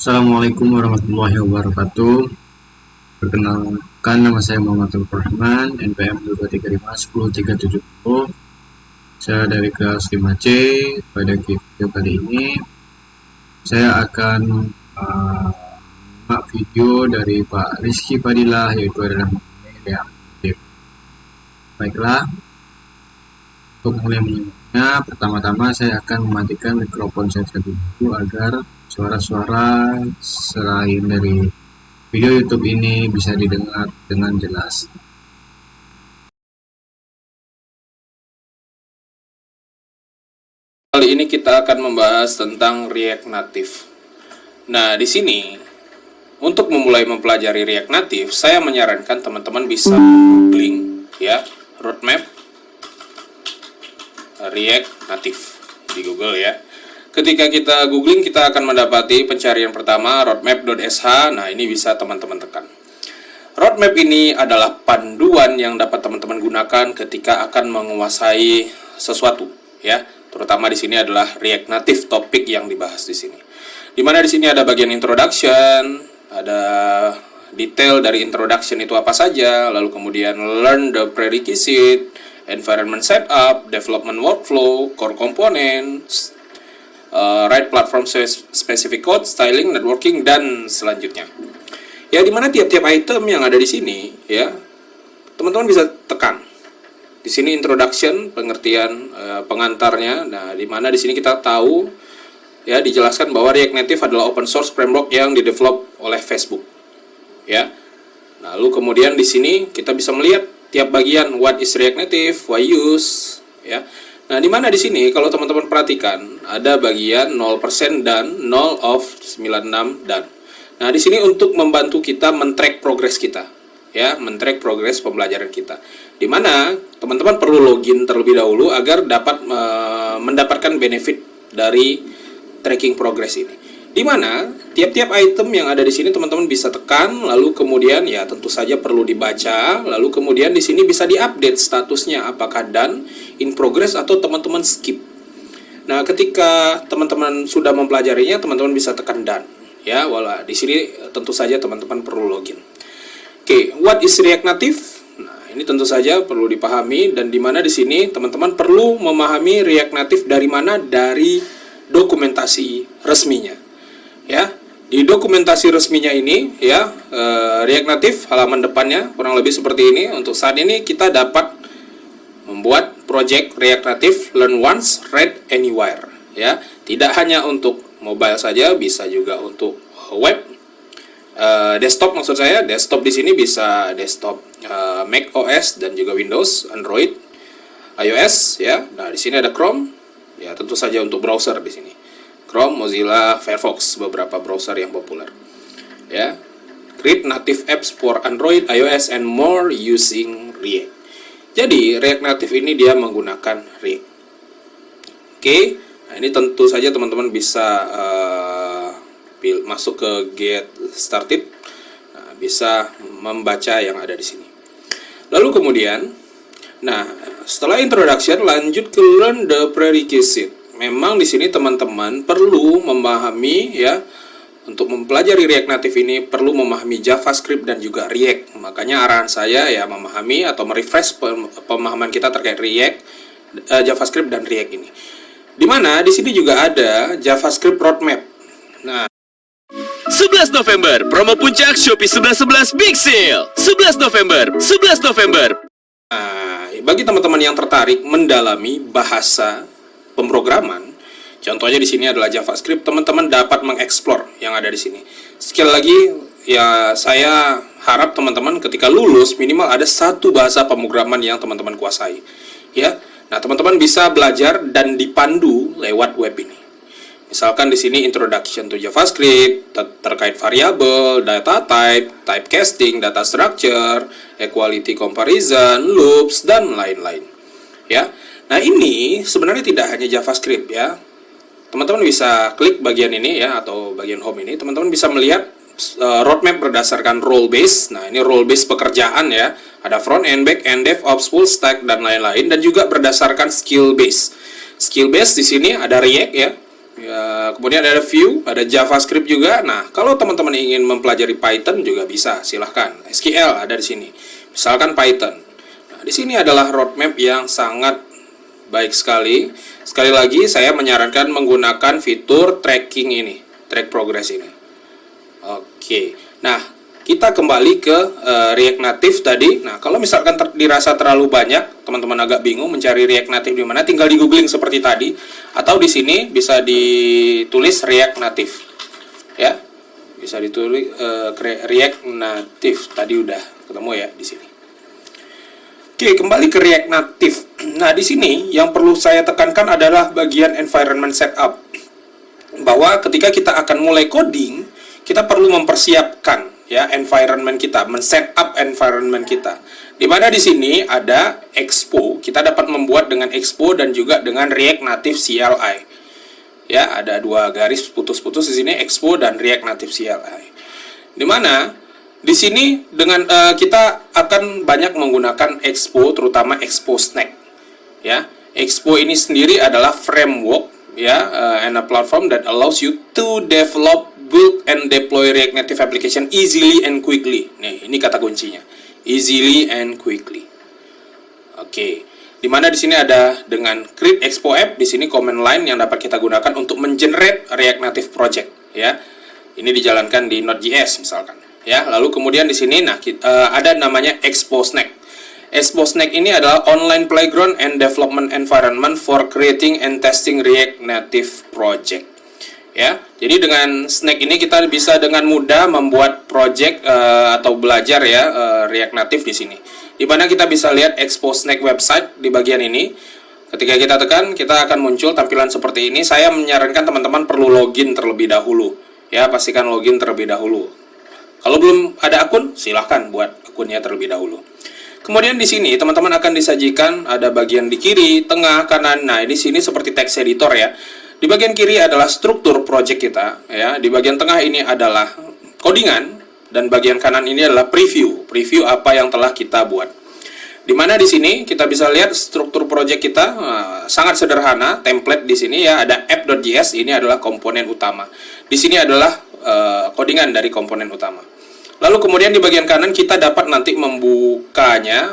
Assalamualaikum warahmatullahi wabarakatuh. Perkenalkan, nama saya Muhammad Rahman, NPM 2351037. Saya dari kelas 5C. Pada video kali ini saya akan menyimak video dari Pak Rizky Fadilah, yaitu adalah reaktif. Baiklah, untuk mulai menyimaknya, pertama-tama saya akan mematikan mikrofon saya terlebih dahulu agar suara-suara selain dari video YouTube ini bisa didengar dengan jelas. Kali ini kita akan membahas tentang React Native. Nah, di sini untuk memulai mempelajari React Native, saya menyarankan teman-teman bisa googling ya, roadmap React Native di Google ya. Ketika kita googling, kita akan mendapati pencarian pertama roadmap.sh. Nah, ini bisa teman-teman tekan. Roadmap ini adalah panduan yang dapat teman-teman gunakan ketika akan menguasai sesuatu ya. Terutama di sini adalah React Native topik yang dibahas di sini. Dimana di sini ada bagian introduction, ada detail dari introduction itu apa saja, lalu kemudian learn the prerequisite, environment setup, development workflow, core components, write platform specific code, styling, networking, dan selanjutnya. Ya, dimana tiap-tiap item yang ada di sini, ya, teman-teman bisa tekan. Di sini introduction, pengertian pengantarnya. Nah, dimana di sini kita tahu, ya, dijelaskan bahwa React Native adalah open source framework yang didevelop oleh Facebook. Ya. Lalu kemudian di sini kita bisa melihat tiap bagian, what is React Native, why use, ya. Nah, dimana di sini kalau teman-teman perhatikan ada bagian 0% dan 0 of 96 dan. Nah, di sini untuk membantu kita men-track progress kita, ya, men-track progress pembelajaran kita. Dimana teman-teman perlu login terlebih dahulu agar dapat mendapatkan benefit dari tracking progress ini. Dimana tiap-tiap item yang ada di sini teman-teman bisa tekan, lalu kemudian ya tentu saja perlu dibaca, lalu kemudian di sini bisa diupdate statusnya apakah done, in progress, atau teman-teman skip. Nah, ketika teman-teman sudah mempelajarinya, teman-teman bisa tekan done. Ya, wala di sini tentu saja teman-teman perlu login. Oke, what is React Native? Nah, ini tentu saja perlu dipahami, dan di mana di sini teman-teman perlu memahami React Native dari mana? Dari dokumentasi resminya. Ya, di dokumentasi resminya ini ya, React Native halaman depannya kurang lebih seperti ini. Untuk saat ini kita dapat membuat project React Native Learn Once, Read Anywhere ya. Tidak hanya untuk mobile saja, bisa juga untuk web, desktop maksud saya. Desktop di sini bisa desktop Mac OS dan juga Windows, Android, iOS ya. Nah, di sini ada Chrome ya, tentu saja untuk browser di sini. Chrome, Mozilla, Firefox, beberapa browser yang populer. Ya. Create native apps for Android, iOS, and more using React. Jadi, React Native ini dia menggunakan React. Oke, nah ini tentu saja teman-teman bisa masuk ke Get Started. Nah, bisa membaca yang ada di sini. Lalu kemudian, nah, setelah introduction, lanjut ke Learn the Prerequisite. Memang di sini teman-teman perlu memahami ya, untuk mempelajari React Native ini perlu memahami JavaScript dan juga React. Makanya arahan saya ya memahami atau merefresh pemahaman kita terkait React, JavaScript dan React ini. Dimana di sini juga ada JavaScript roadmap. Nah, 11 November, promo puncak Shopee 11.11 Big Sale. 11 November. Nah, bagi teman-teman yang tertarik mendalami bahasa pemrograman, contohnya di sini adalah JavaScript, teman-teman dapat mengeksplor yang ada di sini. Sekali lagi, ya saya harap teman-teman ketika lulus minimal ada satu bahasa pemrograman yang teman-teman kuasai. Ya, nah teman-teman bisa belajar dan dipandu lewat web ini. Misalkan di sini introduction to JavaScript terkait variable, data type, typecasting, data structure, equality comparison, loops, dan lain-lain. Ya. Nah, ini sebenarnya tidak hanya JavaScript ya. Teman-teman bisa klik bagian ini ya, atau bagian home ini, teman-teman bisa melihat roadmap berdasarkan role base. Nah, ini role base pekerjaan ya. Ada front end, back end, DevOps, full stack, dan lain-lain, dan juga berdasarkan skill base. Skill base di sini ada React ya. kemudian ada Vue, ada JavaScript juga. Nah, kalau teman-teman ingin mempelajari Python juga bisa, silahkan. SQL ada di sini. Misalkan Python. Nah, di sini adalah roadmap yang sangat baik sekali. Sekali lagi, saya menyarankan menggunakan fitur tracking ini, track progress ini. Oke. Nah, kita kembali ke React Native tadi. Nah, kalau misalkan dirasa terlalu banyak, teman-teman agak bingung mencari React Native di mana, tinggal di googling seperti tadi, atau di sini bisa ditulis React Native, ya, bisa ditulis React Native. Tadi udah ketemu ya di sini. Oke, kembali ke React Native. Nah, di sini yang perlu saya tekankan adalah bagian environment setup, bahwa ketika kita akan mulai coding, kita perlu mempersiapkan ya environment kita, men-setup environment kita. Di mana di sini ada Expo, kita dapat membuat dengan Expo dan juga dengan React Native CLI. Ya, ada dua garis putus-putus di sini, Expo dan React Native CLI. Di mana di sini dengan kita akan banyak menggunakan Expo, terutama Expo Snack. Ya, Expo ini sendiri adalah framework ya, and a platform that allows you to develop, build and deploy React Native application easily and quickly. Nih, ini kata kuncinya. Easily and quickly. Oke. Di mana di sini ada dengan create Expo app, di sini command line yang dapat kita gunakan untuk mengenerate React Native project, ya. Ini dijalankan di Node.js misalkan, ya. Lalu kemudian di sini ada namanya Expo Snack. Expo Snack ini adalah online playground and development environment for creating and testing React Native project. Ya, jadi dengan Snack ini kita bisa dengan mudah membuat project atau belajar ya React Native di sini. Di mana kita bisa lihat Expo Snack website di bagian ini. Ketika kita tekan, kita akan muncul tampilan seperti ini. Saya menyarankan teman-teman perlu login terlebih dahulu. Ya, pastikan login terlebih dahulu. Kalau belum ada akun, silahkan buat akunnya terlebih dahulu. Kemudian di sini teman-teman akan disajikan ada bagian di kiri, tengah, kanan. Nah, di sini seperti text editor ya. Di bagian kiri adalah struktur project kita, ya. Di bagian tengah ini adalah codingan dan bagian kanan ini adalah preview apa yang telah kita buat. Di mana di sini kita bisa lihat struktur project kita sangat sederhana, template di sini ya, ada app.js, ini adalah komponen utama. Di sini adalah codingan dari komponen utama. Lalu kemudian di bagian kanan kita dapat nanti membukanya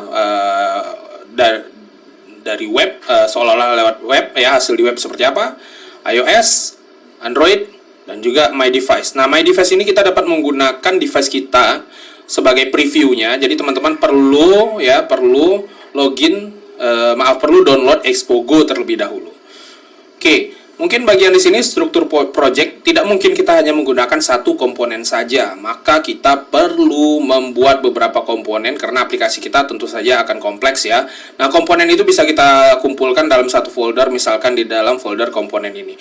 dari web, seolah-olah lewat web ya, hasil di web seperti apa, iOS, Android, dan juga My Device. Nah, My Device ini kita dapat menggunakan device kita sebagai previewnya. Jadi teman-teman perlu login, perlu download Expo Go terlebih dahulu. Oke, mungkin bagian di sini struktur project tidak mungkin kita hanya menggunakan satu komponen saja. Maka kita perlu membuat beberapa komponen karena aplikasi kita tentu saja akan kompleks ya. Nah, komponen itu bisa kita kumpulkan dalam satu folder, misalkan di dalam folder komponen ini.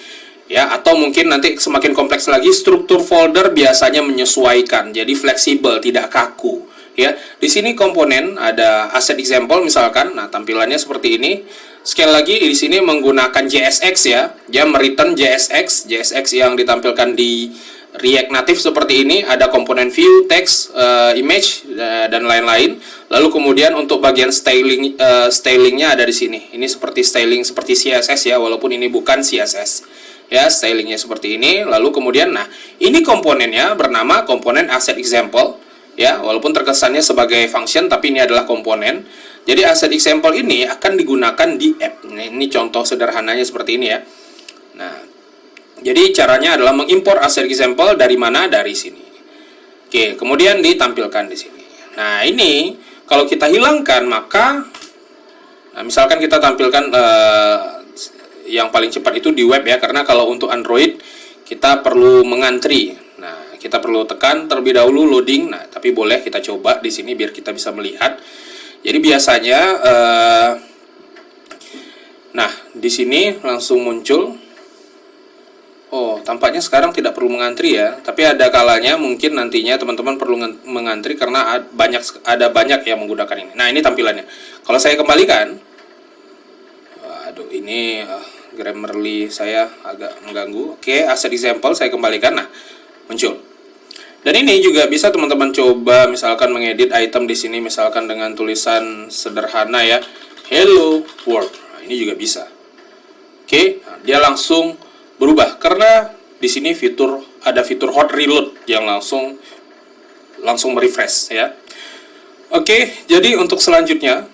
Ya, atau mungkin nanti semakin kompleks lagi, struktur folder biasanya menyesuaikan, jadi fleksibel, tidak kaku. Ya, di sini komponen ada asset example misalkan. Nah, tampilannya seperti ini. Sekali lagi di sini menggunakan JSX ya. Dia mereturn JSX yang ditampilkan di React Native seperti ini. Ada komponen view, text, image dan lain-lain. Lalu kemudian untuk bagian stylingnya ada di sini. Ini seperti styling seperti CSS ya, walaupun ini bukan CSS. Ya, stylingnya seperti ini. Lalu kemudian, nah, ini komponennya bernama komponen asset example. Ya, walaupun terkesannya sebagai function, tapi ini adalah komponen. Jadi asset example ini akan digunakan di app. Nah, ini contoh sederhananya seperti ini ya. Nah, jadi caranya adalah mengimpor asset example dari mana? Dari sini. Oke, kemudian ditampilkan di sini. Nah, ini kalau kita hilangkan maka, nah, misalkan kita tampilkan yang paling cepat itu di web ya, karena kalau untuk Android kita perlu mengantri. Nah, kita perlu tekan terlebih dahulu loading. Nah, tapi boleh kita coba di sini biar kita bisa melihat. Jadi biasanya nah, di sini langsung muncul. Oh, tampaknya sekarang tidak perlu mengantri ya, tapi ada kalanya mungkin nantinya teman-teman perlu mengantri karena ada banyak yang menggunakan ini. Nah, ini tampilannya. Kalau saya kembalikan, aduh, ini Grammarly saya agak mengganggu. Oke, asset example saya kembalikan. Nah, muncul. Dan ini juga bisa teman-teman coba misalkan mengedit item di sini misalkan dengan tulisan sederhana ya, hello world. Nah, ini juga bisa. Oke, nah, dia langsung berubah karena di sini ada fitur hot reload yang langsung merefresh ya. Oke, jadi untuk selanjutnya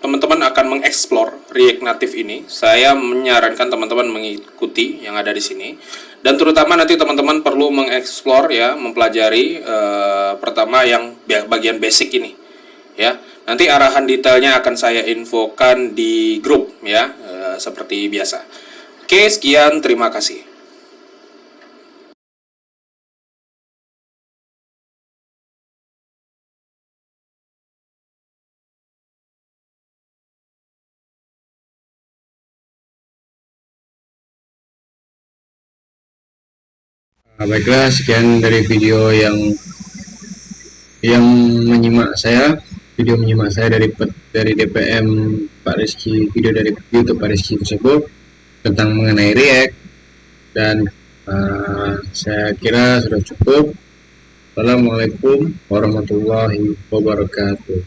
teman-teman akan mengeksplor React Native ini. Saya menyarankan teman-teman mengikuti yang ada di sini. Dan terutama nanti teman-teman perlu mengeksplor ya, mempelajari pertama yang bagian basic ini. Ya, nanti arahan detailnya akan saya infokan di grup ya, seperti biasa. Oke, sekian, terima kasih. Baiklah, sekian dari video yang menyimak saya dari DPM Pak Rizky, video dari YouTube Pak Rizky tersebut tentang mengenai React, dan saya kira sudah cukup. Assalamualaikum warahmatullahi wabarakatuh.